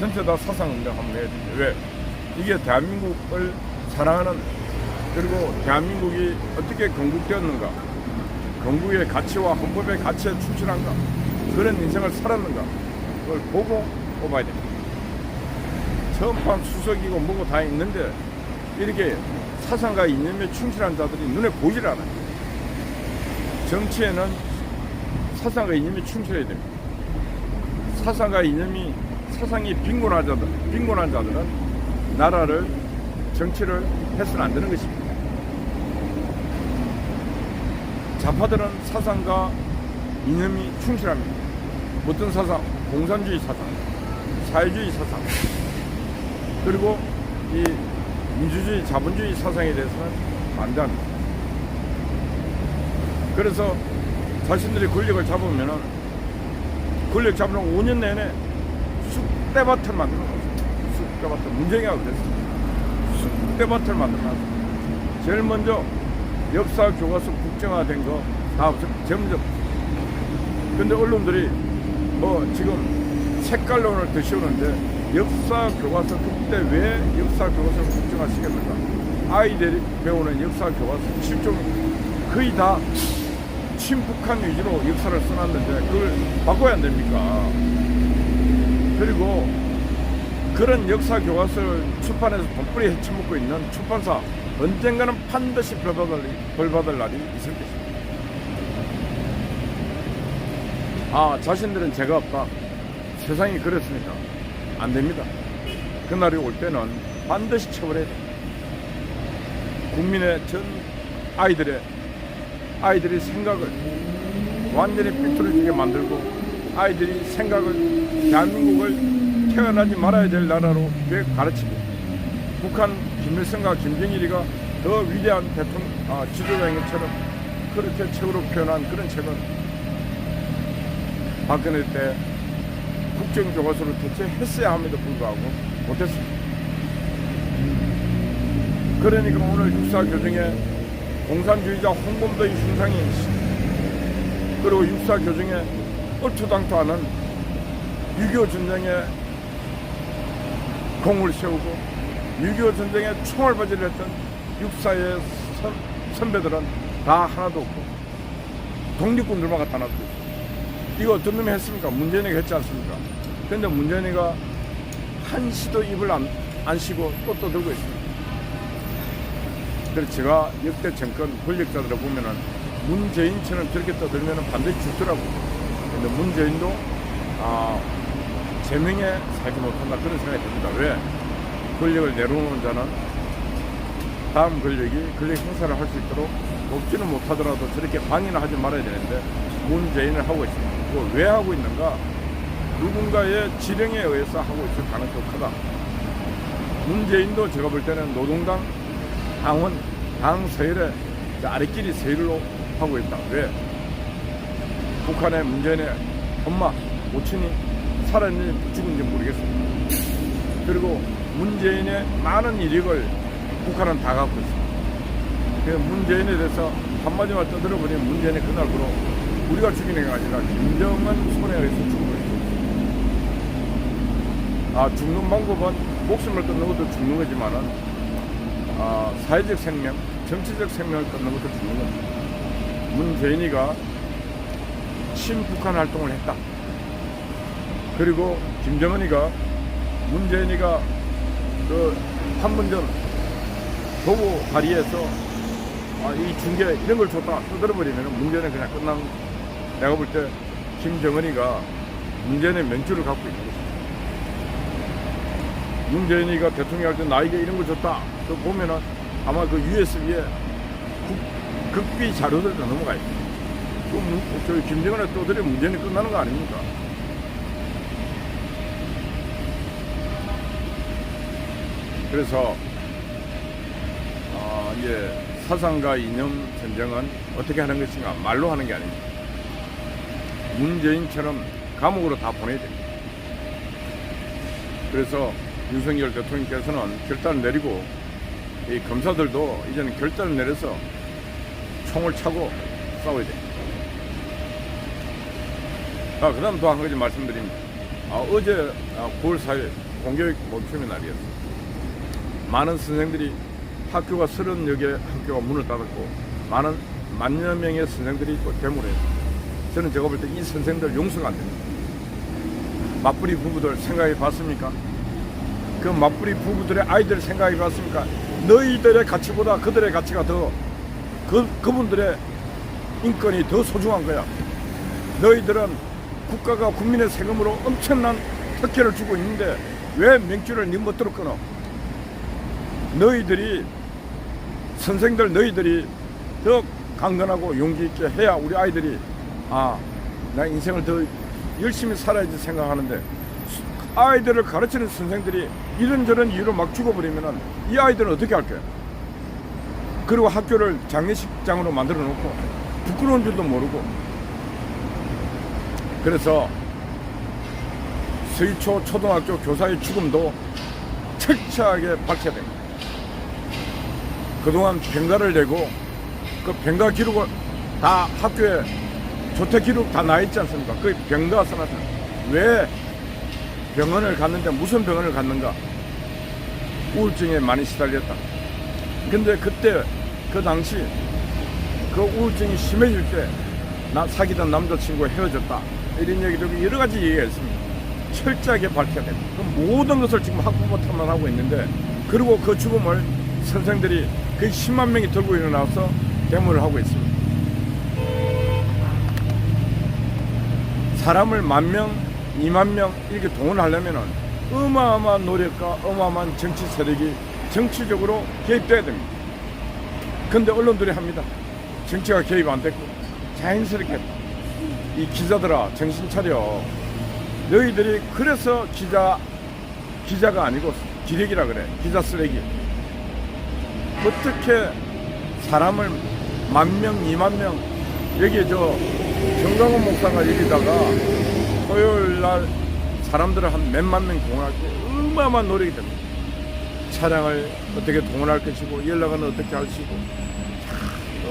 전체 다 사상운동 한번 해야 됩니다. 왜? 이게 대한민국을 사랑하는, 그리고 대한민국이 어떻게 건국되었는가, 건국의 가치와 헌법의 가치에 충실한가, 그런 인생을 살았는가, 그걸 보고 뽑아야 됩니다. 전판 수석이고 뭐고 다 있는데 이렇게 사상과 이념에 충실한 자들이 눈에 보이질 않아요. 정치에는 사상과 이념이 충실해야 됩니다. 사상과 이념이, 사상이 빈곤한 자들은 나라를, 정치를 해서는 안 되는 것입니다. 좌파들은 사상과 이념이 충실합니다. 어떤 사상? 공산주의 사상, 사회주의 사상, 그리고 이 민주주의, 자본주의 사상에 대해서는 반대합니다. 그래서 자신들이 권력을 잡으면은, 권력 잡으려고 5년 내내 쑥대밭을 만들어 놨어요. 쑥대밭을. 문재인이가 그랬어요. 쑥대밭을 만들어 놨어요. 제일 먼저 역사 교과서 국정화된 거 다 점점. 근데 언론들이 뭐 지금 색깔론을 드시오는데 역사 교과서, 그때 왜 역사 교과서를 국정화 시켰는가? 아이들이 배우는 역사 교과서 7종이 거의 다 친북한 위주로 역사를 써놨는데 그걸 바꿔야 안 됩니까? 그리고 그런 역사 교과서를 출판해서 돈벌이 헤쳐먹고 있는 출판사, 언젠가는 반드시 벌받을 날이 있을 것입니다. 자신들은 죄가 없다. 세상이 그렇습니까? 안 됩니다. 그날이 올 때는 반드시 처벌해야 됩니다. 국민의 전 아이들이 생각을 완전히 삐뚤어지게 만들고, 아이들이 생각을, 대한민국을 태어나지 말아야 될 나라로 가르치고, 북한 김일성과 김정일이가 더 위대한 지도자인 것처럼 그렇게 책으로 표현한 그런 책은 박근혜 때 국정교과서로 대체했어야 함에도 불구하고 못했습니다. 그러니까 오늘 육사교정에 공산주의자 홍범도의 흉상이, 그리고 육사교정에 얼토당토 하는 6.25 전쟁에 공을 세우고 6.25 전쟁에 총알바지를 했던 육사의 선배들은 다 하나도 없고 독립군들만 갖다 놨고, 이거 어떤 놈이 했습니까? 문재인이가 했지 않습니까? 그런데 문재인이가 한시도 입을 안 쉬고 또 떠들고 있습니다. 그래서 제가 역대 정권 권력자들을 보면은 문재인처럼 저렇게 떠들면은 반드시 죽더라고요. 근데 문재인도 제명에 살지 못한다, 그런 생각이 듭니다. 왜? 권력을 내려놓는 자는 다음 권력 행사를 할 수 있도록 높지는 못하더라도 저렇게 방해는 하지 말아야 되는데 문재인을 하고 있습니다. 그걸 왜 하고 있는가? 누군가의 지령에 의해서 하고 있을 가능성이 크다. 문재인도 제가 볼 때는 노동당 당 서열의 아래끼리 서열로 하고 있다. 왜? 북한의 문재인의 엄마, 모친이 살았는지 죽은지 모르겠습니다. 그리고 문재인의 많은 이력을 북한은 다 갖고 있습니다. 그래서 문재인에 대해서 한마디만 떠들어버리면 문재인이 그날부로 우리가 죽이는 게 아니라 김정은 손에 의해서 죽은 거죠. 죽는 방법은 목숨을 끊는 것도 죽는 거지만은 사회적 생명, 정치적 생명을 끊는 것도 죽는 겁니다. 문재인이가 친북한 활동을 했다. 그리고 문재인이가 그 판문점 도보 다리에서 이 중계 이런 걸 줬다 떠들어버리면 문재인은 그냥 끝난, 내가 볼 때 김정은이가 문재인의 명주를 갖고 있는 거죠. 문재인이가 대통령 할 때 나에게 이런 걸 줬다, 그 보면은 아마 그 USB에 극비 자료들도 넘어가 있어요. 저 김정은의 떠들이 문재인이 끝나는 거 아닙니까? 그래서 이제 사상과 이념 전쟁은 어떻게 하는 것인가? 말로 하는 게 아닙니다. 문재인처럼 감옥으로 다 보내야 됩니다. 그래서 윤석열 대통령께서는 결단을 내리고, 이 검사들도 이제는 결단을 내려서 총을 차고 싸워야 됩니다. 그 다음 또 한 가지 말씀드립니다. 어제 9월 4일 공교육 멈춤의 날이었어요. 많은 선생들이 학교가 30여 개 학교가 문을 닫았고 만여 명의 선생들이 또 데모를 했어요. 저는 제가 볼 때 이 선생들 용서가 안 됩니다. 맞벌이 부부들 생각해 봤습니까? 그 맞벌이 부부들의 아이들 생각해 봤습니까? 너희들의 가치보다 그들의 가치가 더 그분들의 인권이 더 소중한 거야. 너희들은 국가가 국민의 세금으로 엄청난 특혜를 주고 있는데 왜 명줄을 네 멋대로 끊어? 너희들이 선생들 너희들이 더 강건하고 용기 있게 해야 우리 아이들이 나 인생을 더 열심히 살아야지 생각하는데 아이들을 가르치는 선생들이 이런저런 이유로 막 죽어버리면 이 아이들은 어떻게 할 거야? 그리고 학교를 장례식장으로 만들어 놓고 부끄러운 줄도 모르고. 그래서 서희초 초등학교 교사의 죽음도 철저하게 밝혀야 됩니다. 그동안 병가를 내고 그 병가 기록을 다 학교에 조퇴 기록 다 나있지 않습니까? 그 병가 써놨어요. 왜 병원을 갔는데 무슨 병원을 갔는가? 우울증에 많이 시달렸다. 근데 그때 그 당시 그 우울증이 심해질 때 나 사귀던 남자친구와 헤어졌다 이런 얘기를 여러 가지 얘기가 있습니다. 철저하게 밝혀야 됩니다. 그 모든 것을 지금 학부모 탓만 하고 있는데 그리고 그 죽음을 선생들이 거의 10만 명이 들고 일어나서 데모를 하고 있습니다. 사람을 10,000명, 20,000명 이렇게 동원하려면 어마어마한 노력과 어마어마한 정치 세력이 정치적으로 개입돼야 됩니다. 근데 언론들이 합니다. 정치가 개입 안 됐고 자연스럽게 이 기자들아 정신 차려. 너희들이 그래서 기자가 아니고 기레기라 그래. 기자 쓰레기. 어떻게 사람을 10,000명, 20,000명 여기 정강원 목사가 여기다가 토요일날 사람들을 한 몇만 명 동원할 때 어마어마한 노력이 됩니다. 차량을 어떻게 동원할 것이고 연락은 어떻게 할 것이고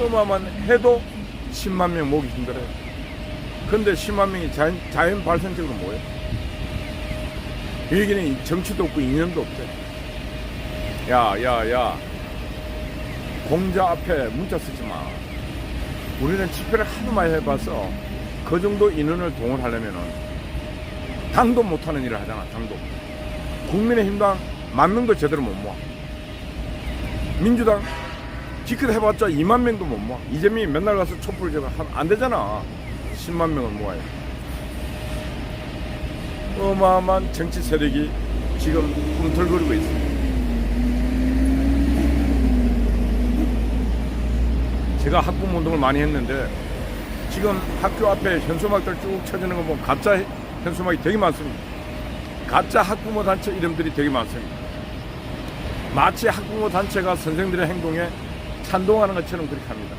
어마어마한 해도 10만 명 모으기 힘들어요. 근데 10만 명이 자연 발생적으로 모여요. 여기는 정치도 없고 인연도 없대. 야 공자 앞에 문자 쓰지 마. 우리는 집회를 하도 많이 해봐서 그 정도 인원을 동원하려면은 당도 못하는 일을 하잖아. 당도. 국민의힘당 10,000명도 제대로 못 모아. 민주당 기껏 해봤자 20,000명도 못 모아. 이재명이 맨날 가서 촛불 제거 하면 안 되잖아. 10만 명을 모아야. 어마어마한 정치 세력이 지금 꿈틀거리고 있습니다. 제가 학부모 운동을 많이 했는데 지금 학교 앞에 현수막들 쭉 쳐지는 거 보면 가짜 현수막이 되게 많습니다. 가짜 학부모 단체 이름들이 되게 많습니다. 마치 학부모 단체가 선생들의 행동에 찬동하는 것처럼 그렇게 합니다.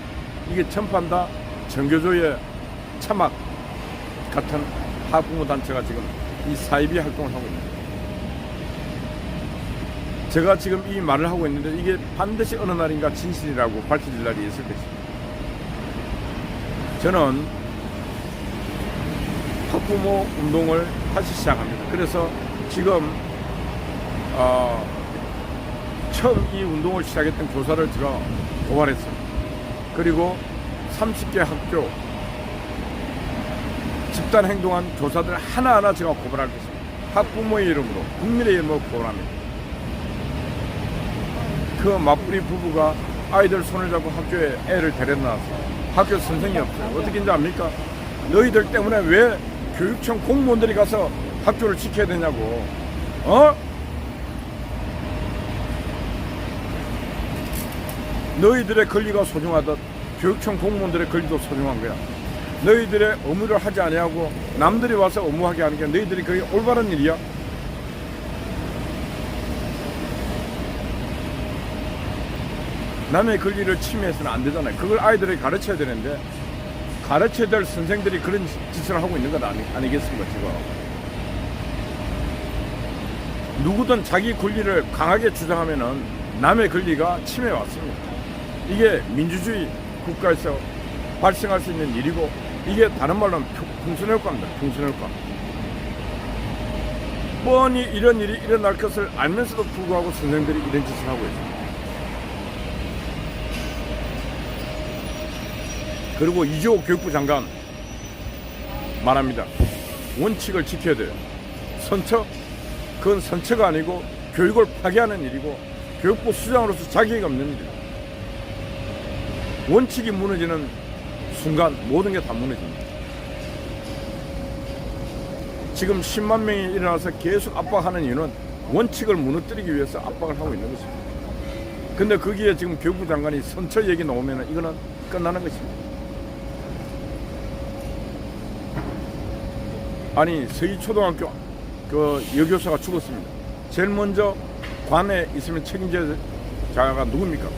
이게 전판 다 정교조의 차막 같은 학부모 단체가 지금 이 사이비 활동을 하고 있습니다. 제가 지금 이 말을 하고 있는데 이게 반드시 어느 날인가 진실이라고 밝혀질 날이 있을 것입니다. 저는 학부모 운동을 다시 시작합니다. 그래서 지금 처음 이 운동을 시작했던 교사를 제가 고발했습니다. 그리고 30개 학교 집단 행동한 교사들 하나하나 제가 고발할 것입니다. 학부모의 이름으로 국민의 이름으로 고발합니다. 그 맞벌이 부부가 아이들 손을 잡고 학교에 애를 데려다 놨어요. 학교 선생이 없어요. 어떻게인지 압니까? 너희들 때문에 왜 교육청 공무원들이 가서 학교를 지켜야 되냐고. 너희들의 권리가 소중하듯 교육청 공무원들의 권리도 소중한 거야. 너희들의 의무를 하지 아니하고 남들이 와서 의무하게 하는 게 너희들이 그게 올바른 일이야? 남의 권리를 침해해서는 안 되잖아요. 그걸 아이들에게 가르쳐야 되는데 가르쳐야 될 선생들이 그런 짓을 하고 있는 건 아니겠습니까 지금. 누구든 자기 권리를 강하게 주장하면은 남의 권리가 침해왔습니다. 이게 민주주의 국가에서 발생할 수 있는 일이고 이게 다른 말로 하면 풍선효과입니다. 풍선효과. 뻔히 이런 일이 일어날 것을 알면서도 불구하고 선생들이 이런 짓을 하고 있습니다. 그리고 이재호 교육부 장관 말합니다. 원칙을 지켜야 돼요. 선처? 그건 선처가 아니고 교육을 파괴하는 일이고 교육부 수장으로서 자격이 없는 일이에요. 원칙이 무너지는 순간 모든 게 다 무너집니다. 지금 10만 명이 일어나서 계속 압박하는 이유는 원칙을 무너뜨리기 위해서 압박을 하고 있는 것입니다. 근데 거기에 지금 교육부 장관이 선처 얘기 나오면 이거는 끝나는 것입니다. 아니 서희초등학교 그 여교사가 죽었습니다. 제일 먼저 관에 있으면 책임자가 누굽니까?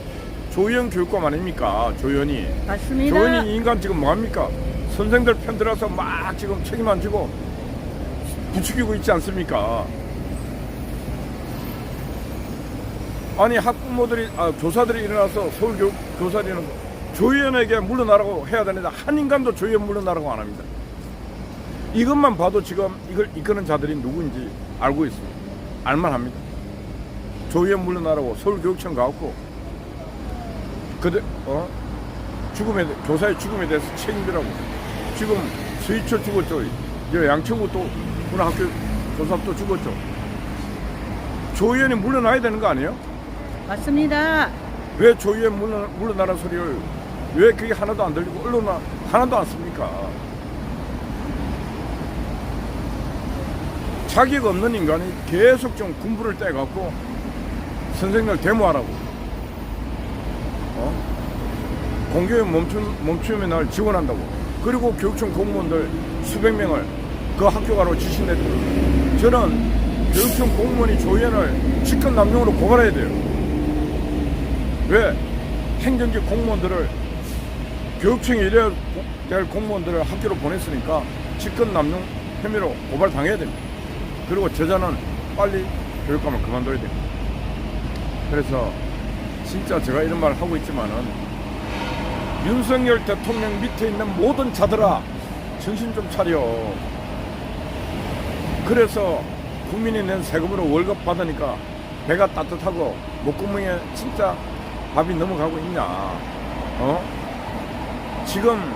조현 교육감 아닙니까? 조현이. 맞습니다. 조현이 이 인간 지금 뭐합니까? 선생들 편들어서 막 지금 책임 안 지고 부추기고 있지 않습니까? 아니 학부모들이 교사들이 일어나서 서울교사들이 일어나서 조현에게 물러나라고 해야 되는데 한 인간도 조현 물러나라고 안 합니다. 이것만 봐도 지금 이걸 이끄는 자들이 누구인지 알고 있습니다. 알만합니다. 조현 물러나라고 서울교육청 가고 교사의 죽음에 대해서 책임지라고. 지금 서희철 죽었죠. 양천구 또 학교 교사 또 죽었죠. 조현이 물러나야 되는 거 아니에요? 맞습니다. 왜 조현 물러나라는 소리를 왜 그게 하나도 안 들리고 언론은 하나도 안 씁니까? 자격 없는 인간이 계속 좀 군부를 떼갖고 선생님들 데모하라고. 공교육 멈춤의 날 지원한다고. 그리고 교육청 공무원들 수백 명을 그 학교 가로 지시내고. 저는 교육청 공무원이 조현을 직권남용으로 고발해야 돼요. 왜? 행정직 공무원들을 교육청에 일해야 될 공무원들을 학교로 보냈으니까 직권남용 혐의로 고발당해야 됩니다. 그리고 제자는 빨리 교육감을 그만둬야 됩니다. 그래서 진짜 제가 이런 말을 하고 있지만은 윤석열 대통령 밑에 있는 모든 자들아 정신 좀 차려. 그래서 국민이 낸 세금으로 월급 받으니까 배가 따뜻하고 목구멍에 진짜 밥이 넘어가고 있냐. 지금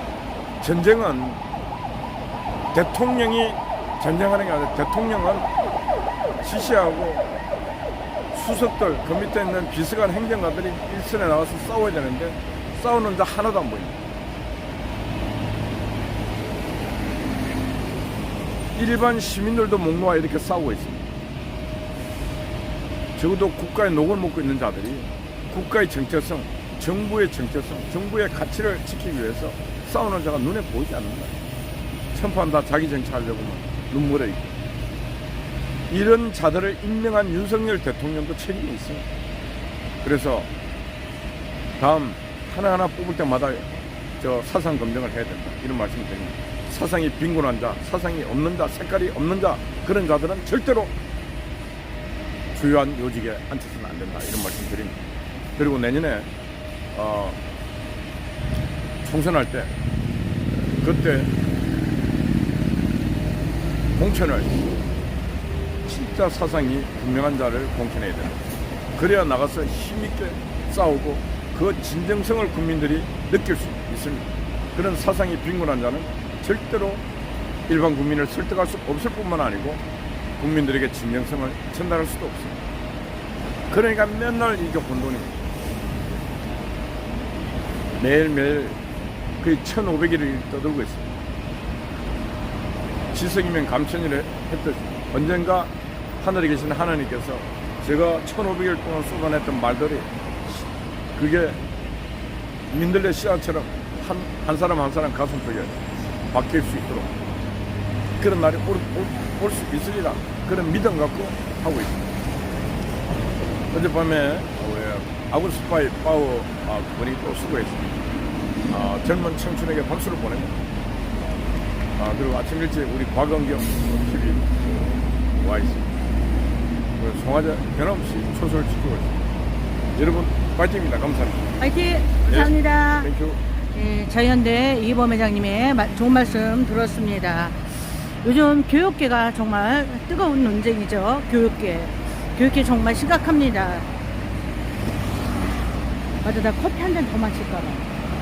전쟁은 대통령이 전쟁하는 게 아니라 대통령은 지시하고 수석들 그 밑에 있는 비서관 행정가들이 일선에 나와서 싸워야 되는데 싸우는 자 하나도 안 보입니다. 일반 시민들도 목 놓아 이렇게 싸우고 있습니다. 적어도 국가의 녹을 먹고 있는 자들이 국가의 정체성, 정부의 정체성, 정부의 가치를 지키기 위해서 싸우는 자가 눈에 보이지 않는다. 천판 다 자기 정치하려고만 눈물에 있고. 이런 자들을 임명한 윤석열 대통령도 책임이 있습니다. 그래서 다음 하나하나 뽑을 때마다 사상 검증을 해야 된다. 이런 말씀을 드립니다. 사상이 빈곤한 자, 사상이 없는 자, 색깔이 없는 자, 그런 자들은 절대로 주요한 요직에 앉혀서는 안 된다. 이런 말씀 드립니다. 그리고 내년에 총선할 때 그때 공천을 진짜 사상이 분명한 자를 공천해야 된다. 그래야 나가서 힘있게 싸우고 그 진정성을 국민들이 느낄 수 있습니다. 그런 사상이 빈곤한 자는 절대로 일반 국민을 설득할 수 없을 뿐만 아니고 국민들에게 진정성을 전달할 수도 없습니다. 그러니까 맨날 이게 혼돈입니다. 매일매일 거의 1500일을 떠들고 있습니다. 지석이면 감천이를 했듯이 언젠가 하늘에 계신 하나님께서 제가 1500일 동안 쏟아냈던 말들이 그게 민들레 씨앗처럼 한 사람 한 사람 가슴속에 박힐 수 있도록 그런 날이 올 수 있으리라 그런 믿음 갖고 하고 있습니다. 어젯밤에 아구스파이 파워 그분이 또 수고했습니다. 젊은 청춘에게 박수를 보냅니다. 그리고 아침 일찍 우리 곽은경 TV 와 있습니다. 송화자 변함없이 초소를 지키고 있습니다. 여러분 파이팅입니다. 감사합니다. 파이팅! 감사합니다. 땡큐. 자연대 이범 회장님의 좋은 말씀 들었습니다. 요즘 교육계가 정말 뜨거운 논쟁이죠. 교육계 정말 심각합니다. 맞아, 나 커피 한 잔 더 마실까 봐.